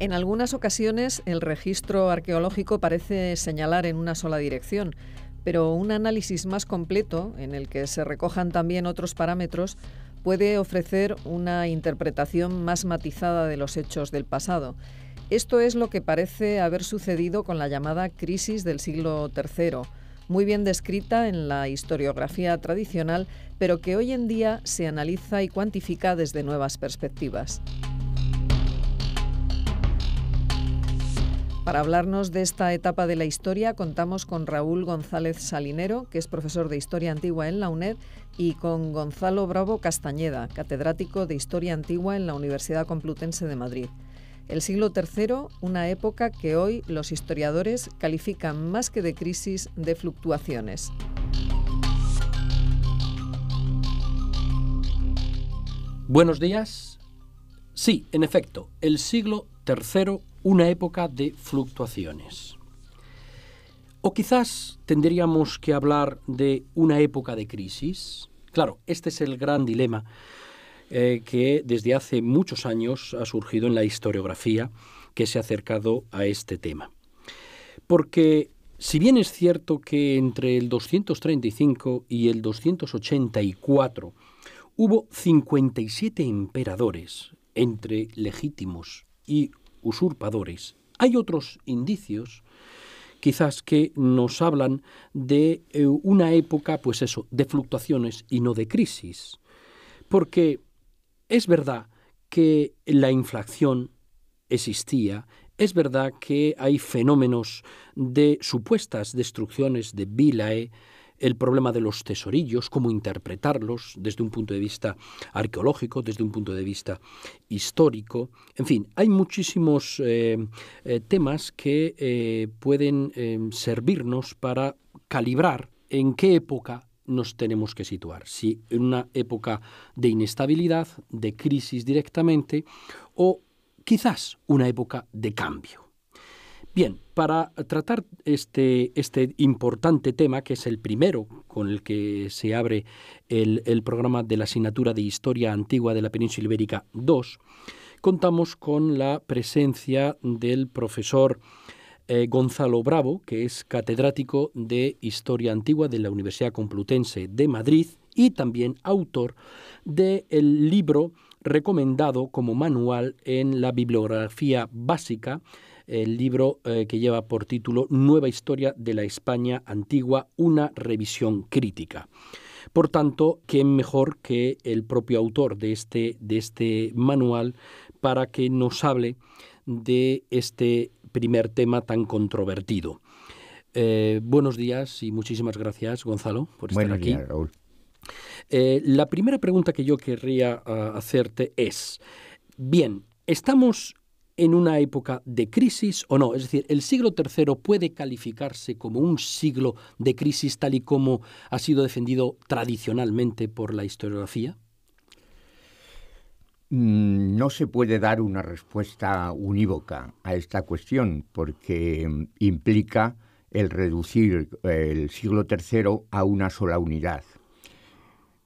En algunas ocasiones el registro arqueológico parece señalar en una sola dirección, pero un análisis más completo, en el que se recojan también otros parámetros, puede ofrecer una interpretación más matizada de los hechos del pasado. Esto es lo que parece haber sucedido con la llamada crisis del siglo III, muy bien descrita en la historiografía tradicional, pero que hoy en día se analiza y cuantifica desde nuevas perspectivas. Para hablarnos de esta etapa de la historia, contamos con Raúl González Salinero, que es profesor de Historia Antigua en la UNED, y con Gonzalo Bravo Castañeda, catedrático de Historia Antigua en la Universidad Complutense de Madrid. El siglo III, una época que hoy los historiadores califican más que de crisis, de fluctuaciones. Buenos días. Sí, en efecto, el siglo III, una época de fluctuaciones. O quizás tendríamos que hablar de una época de crisis. Claro, este es el gran dilema que desde hace muchos años ha surgido en la historiografía que se ha acercado a este tema. Porque si bien es cierto que entre el 235 y el 284 hubo 57 emperadores, entre legítimos y usurpadores, hay otros indicios quizás que nos hablan de una época, pues eso, de fluctuaciones y no de crisis. Porque es verdad que la inflación existía, es verdad que hay fenómenos de supuestas destrucciones de vilae, el problema de los tesorillos, cómo interpretarlos desde un punto de vista arqueológico, desde un punto de vista histórico. En fin, hay muchísimos temas que pueden servirnos para calibrar en qué época nos tenemos que situar. Si en una época de inestabilidad, de crisis directamente, o quizás una época de cambio. Bien, para tratar este importante tema, que es el primero con el que se abre el programa de la asignatura de Historia Antigua de la Península Ibérica 2, contamos con la presencia del profesor Gonzalo Bravo, que es catedrático de Historia Antigua de la Universidad Complutense de Madrid y también autor del libro recomendado como manual en la bibliografía básica, el libro que lleva por título Nueva Historia de la España Antigua, una revisión crítica. Por tanto, ¿quién mejor que el propio autor de este manual para que nos hable de este primer tema tan controvertido? Buenos días y muchísimas gracias, Gonzalo, por estar aquí. Buenos días, Raúl. La primera pregunta que yo querría hacerte es, bien, ¿estamos en una época de crisis o no? Es decir, ¿el siglo III puede calificarse como un siglo de crisis tal y como ha sido defendido tradicionalmente por la historiografía? No se puede dar una respuesta unívoca a esta cuestión porque implica el reducir el siglo III a una sola unidad.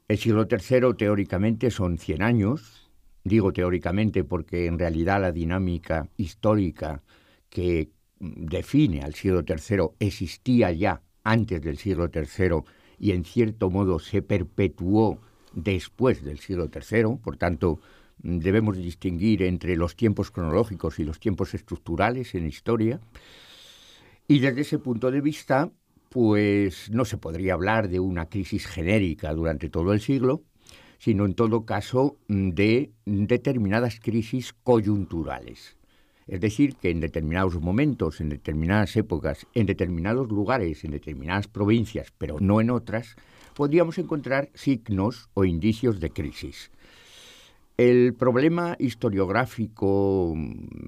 El siglo III teóricamente son 100 años, digo teóricamente porque en realidad la dinámica histórica que define al siglo III existía ya antes del siglo III y en cierto modo se perpetuó después del siglo III, por tanto debemos distinguir entre los tiempos cronológicos y los tiempos estructurales en historia, y desde ese punto de vista pues no se podría hablar de una crisis genérica durante todo el siglo, sino en todo caso de determinadas crisis coyunturales. Es decir, que en determinados momentos, en determinadas épocas, en determinados lugares, en determinadas provincias, pero no en otras, podríamos encontrar signos o indicios de crisis. El problema historiográfico,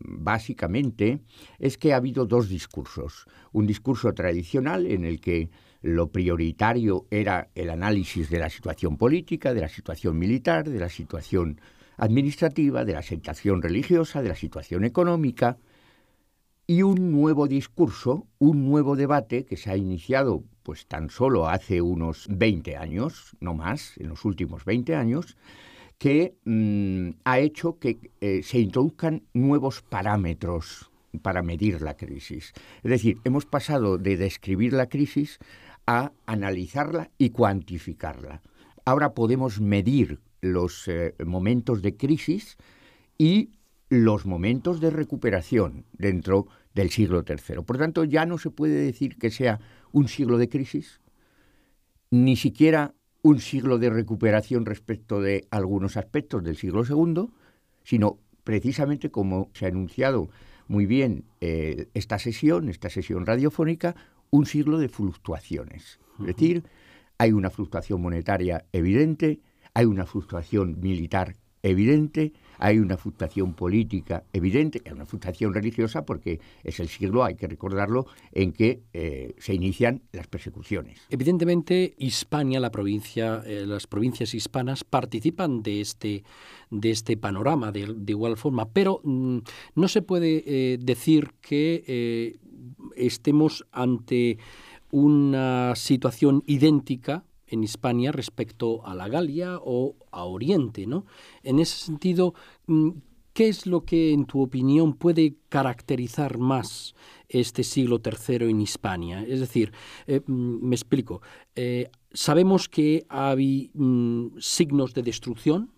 básicamente, es que ha habido dos discursos. Un discurso tradicional en el que lo prioritario era el análisis de la situación política, de la situación militar, de la situación administrativa, de la situación religiosa, de la situación económica, y un nuevo discurso, un nuevo debate que se ha iniciado pues tan solo hace unos 20 años, no más, en los últimos 20 años, que ha hecho que se introduzcan nuevos parámetros para medir la crisis. Es decir, hemos pasado de describir la crisis a analizarla y cuantificarla. Ahora podemos medir los momentos de crisis y los momentos de recuperación dentro del siglo III. Por tanto, ya no se puede decir que sea un siglo de crisis, ni siquiera un siglo de recuperación respecto de algunos aspectos del siglo II, sino precisamente, como se ha anunciado muy bien esta sesión radiofónica, un siglo de fluctuaciones. Es decir, hay una fluctuación monetaria evidente, hay una fluctuación militar evidente, hay una fluctuación política evidente, hay una fluctuación religiosa porque es el siglo, hay que recordarlo, en que se inician las persecuciones. Evidentemente, Hispania, la provincia, las provincias hispanas participan de este panorama de igual forma, pero no se puede decir que estemos ante una situación idéntica en Hispania respecto a la Galia o a Oriente, ¿no? En ese sentido, ¿qué es lo que, en tu opinión, puede caracterizar más este siglo III en Hispania? Es decir, me explico, sabemos que hay signos de destrucción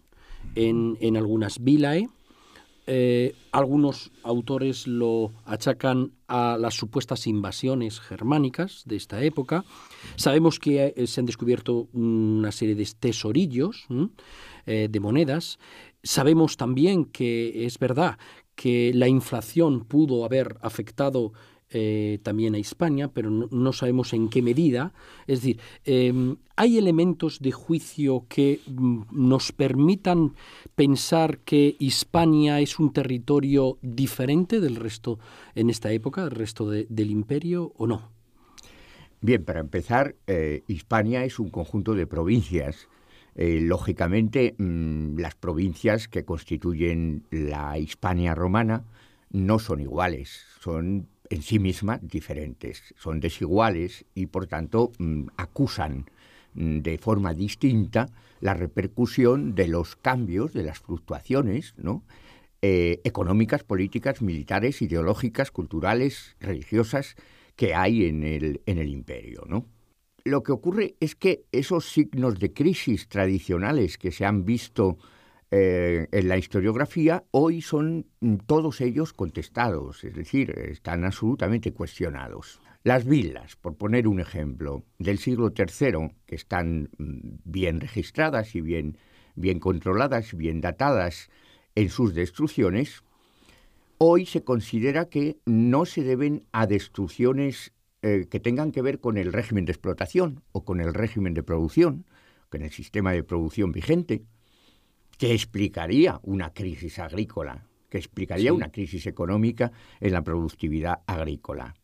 en algunas vilae. Algunos autores lo achacan a las supuestas invasiones germánicas de esta época. Sabemos que se han descubierto una serie de tesorillos de monedas. Sabemos también que es verdad que la inflación pudo haber afectado también a Hispania, pero no sabemos en qué medida. Es decir, ¿hay elementos de juicio que nos permitan pensar que Hispania es un territorio diferente del resto en esta época, del resto del imperio, o no? Bien, para empezar, Hispania es un conjunto de provincias. Lógicamente, las provincias que constituyen la Hispania romana no son iguales, son en sí mismas diferentes, son desiguales y, por tanto, acusan de forma distinta la repercusión de los cambios, de las fluctuaciones, ¿no? Económicas, políticas, militares, ideológicas, culturales, religiosas que hay en el imperio, ¿no? Lo que ocurre es que esos signos de crisis tradicionales que se han visto en la historiografía hoy son todos ellos contestados, es decir, están absolutamente cuestionados. Las vilas, por poner un ejemplo, del siglo III, que están bien registradas y bien controladas, bien datadas en sus destrucciones, hoy se considera que no se deben a destrucciones que tengan que ver con el régimen de explotación o con el régimen de producción, con el sistema de producción vigente, que explicaría una crisis agrícola, que explicaría una crisis económica en la productividad agrícola,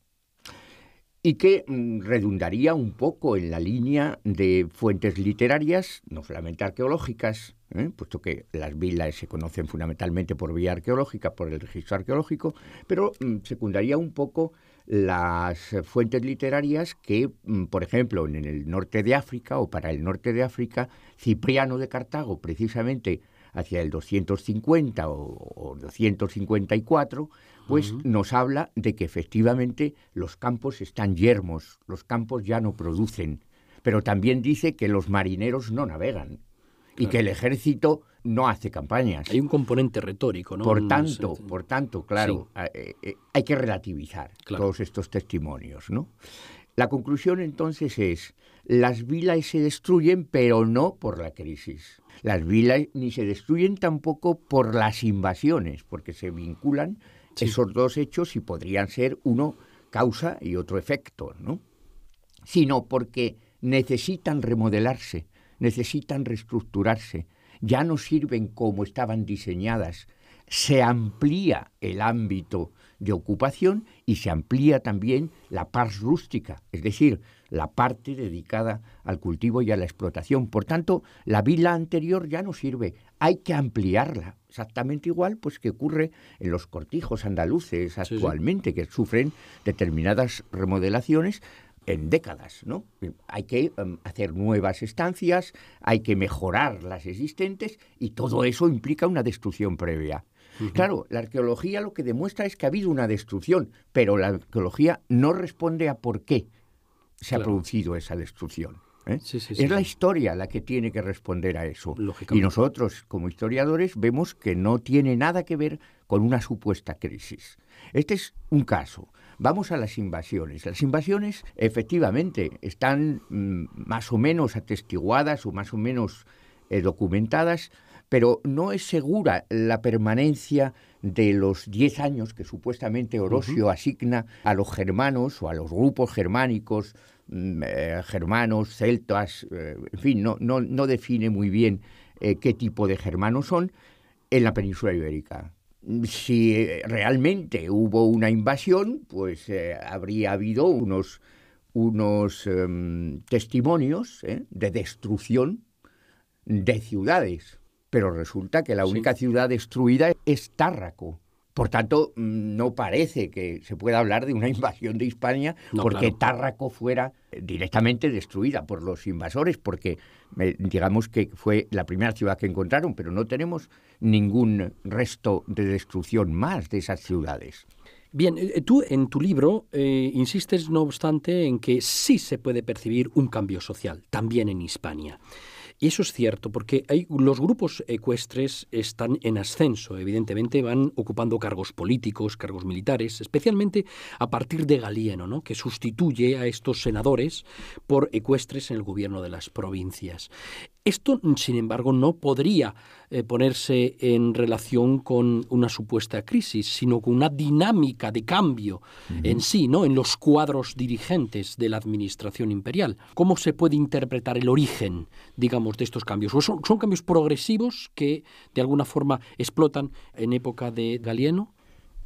y que redundaría un poco en la línea de fuentes literarias, no solamente arqueológicas, puesto que las vilas se conocen fundamentalmente por vía arqueológica, por el registro arqueológico, pero secundaría un poco las fuentes literarias que, por ejemplo, en el norte de África o para el norte de África, Cipriano de Cartago, precisamente hacia el 250 o 254, pues nos habla de que efectivamente los campos están yermos, los campos ya no producen, pero también dice que los marineros no navegan y que el ejército no hace campañas. Hay un componente retórico, ¿no? Por tanto, claro, sí. Hay que relativizar todos estos testimonios, ¿no? La conclusión entonces es, las vilas se destruyen, pero no por la crisis. Las vilas ni se destruyen tampoco por las invasiones, porque se vinculan esos dos hechos y podrían ser uno causa y otro efecto, ¿no? Sino porque necesitan remodelarse, necesitan reestructurarse, ya no sirven como estaban diseñadas, se amplía el ámbito de ocupación y se amplía también la pars rústica, es decir, la parte dedicada al cultivo y a la explotación. Por tanto, la vila anterior ya no sirve, hay que ampliarla, exactamente igual pues que ocurre en los cortijos andaluces actualmente, que sufren determinadas remodelaciones en décadas, ¿no? Hay que hacer nuevas estancias, hay que mejorar las existentes y todo eso implica una destrucción previa. Claro, la arqueología lo que demuestra es que ha habido una destrucción, pero la arqueología no responde a por qué se ha producido esa destrucción. Es la historia la que tiene que responder a eso. Y nosotros, como historiadores, vemos que no tiene nada que ver con una supuesta crisis. Este es un caso. Vamos a las invasiones. Las invasiones, efectivamente, están más o menos atestiguadas o más o menos documentadas, pero no es segura la permanencia de los 10 años que supuestamente Orosio asigna a los germanos o a los grupos germánicos, germanos, celtas, en fin, no define muy bien qué tipo de germanos son en la península ibérica. Si realmente hubo una invasión, pues habría habido unos testimonios de destrucción de ciudades. Pero resulta que la única ciudad destruida es Tárraco. Por tanto, no parece que se pueda hablar de una invasión de Hispania porque Tárraco fuera directamente destruida por los invasores, porque digamos que fue la primera ciudad que encontraron, pero no tenemos ningún resto de destrucción más de esas ciudades. Bien, tú en tu libro insistes, no obstante, en que sí se puede percibir un cambio social, también en Hispania. Y eso es cierto, porque los grupos ecuestres están en ascenso, evidentemente van ocupando cargos políticos, cargos militares, especialmente a partir de Galieno, ¿no?, que sustituye a estos senadores por ecuestres en el gobierno de las provincias. Esto, sin embargo, no podría ponerse en relación con una supuesta crisis, sino con una dinámica de cambio en sí, ¿no?, en los cuadros dirigentes de la administración imperial. ¿Cómo se puede interpretar el origen, digamos, de estos cambios? ¿O son cambios progresivos que, de alguna forma, explotan en época de Galieno?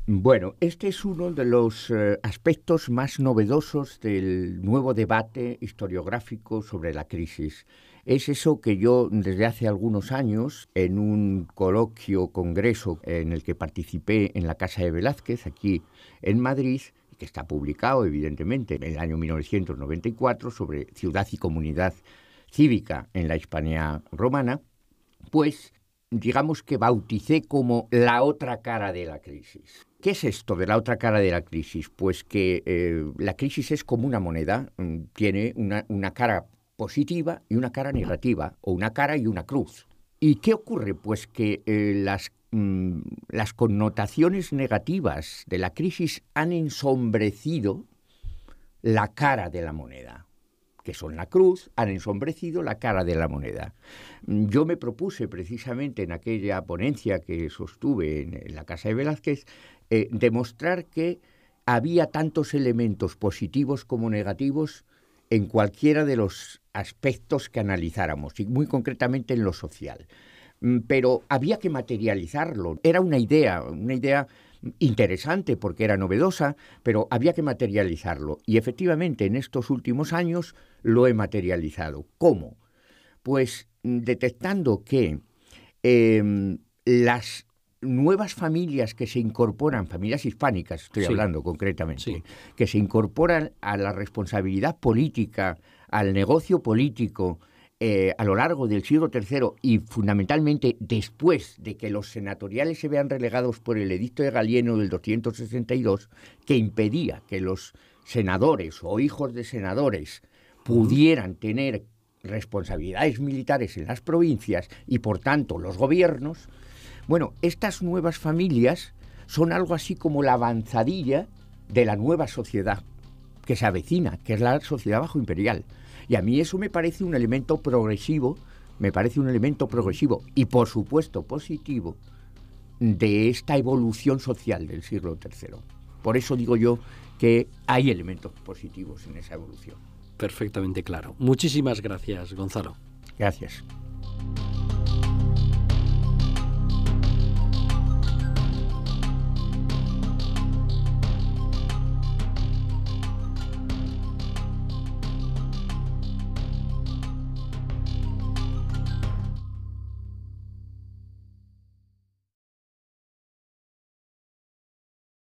Bueno, este es uno de los aspectos más novedosos del nuevo debate historiográfico sobre la crisis. Es eso que yo, desde hace algunos años, en un congreso en el que participé en la Casa de Velázquez, aquí en Madrid, que está publicado, evidentemente, en el año 1994, sobre ciudad y comunidad cívica en la Hispania romana, pues digamos que bauticé como la otra cara de la crisis. ¿Qué es esto de la otra cara de la crisis? Pues que la crisis es como una moneda, tiene una cara positiva y una cara negativa, o una cara y una cruz. ¿Y qué ocurre? Pues que las connotaciones negativas de la crisis han ensombrecido la cara de la moneda, que son la cruz, han ensombrecido la cara de la moneda. Yo me propuse precisamente en aquella ponencia que sostuve en la Casa de Velázquez demostrar que había tantos elementos positivos como negativos en cualquiera de los aspectos que analizáramos, y muy concretamente en lo social. Pero había que materializarlo. Era una idea interesante porque era novedosa, pero había que materializarlo. Y efectivamente en estos últimos años lo he materializado. ¿Cómo? Pues detectando que las nuevas familias que se incorporan, familias hispánicas estoy hablando concretamente, que se incorporan a la responsabilidad política, al negocio político, a lo largo del siglo III y fundamentalmente después de que los senatoriales se vean relegados por el edicto de Galieno del 262, que impedía que los senadores o hijos de senadores pudieran tener responsabilidades militares en las provincias y por tanto los gobiernos. Bueno, estas nuevas familias son algo así como la avanzadilla de la nueva sociedad que se avecina, que es la sociedad bajoimperial. Y a mí eso me parece un elemento progresivo, y por supuesto positivo de esta evolución social del siglo III. Por eso digo yo que hay elementos positivos en esa evolución. Perfectamente claro. Muchísimas gracias, Gonzalo. Gracias.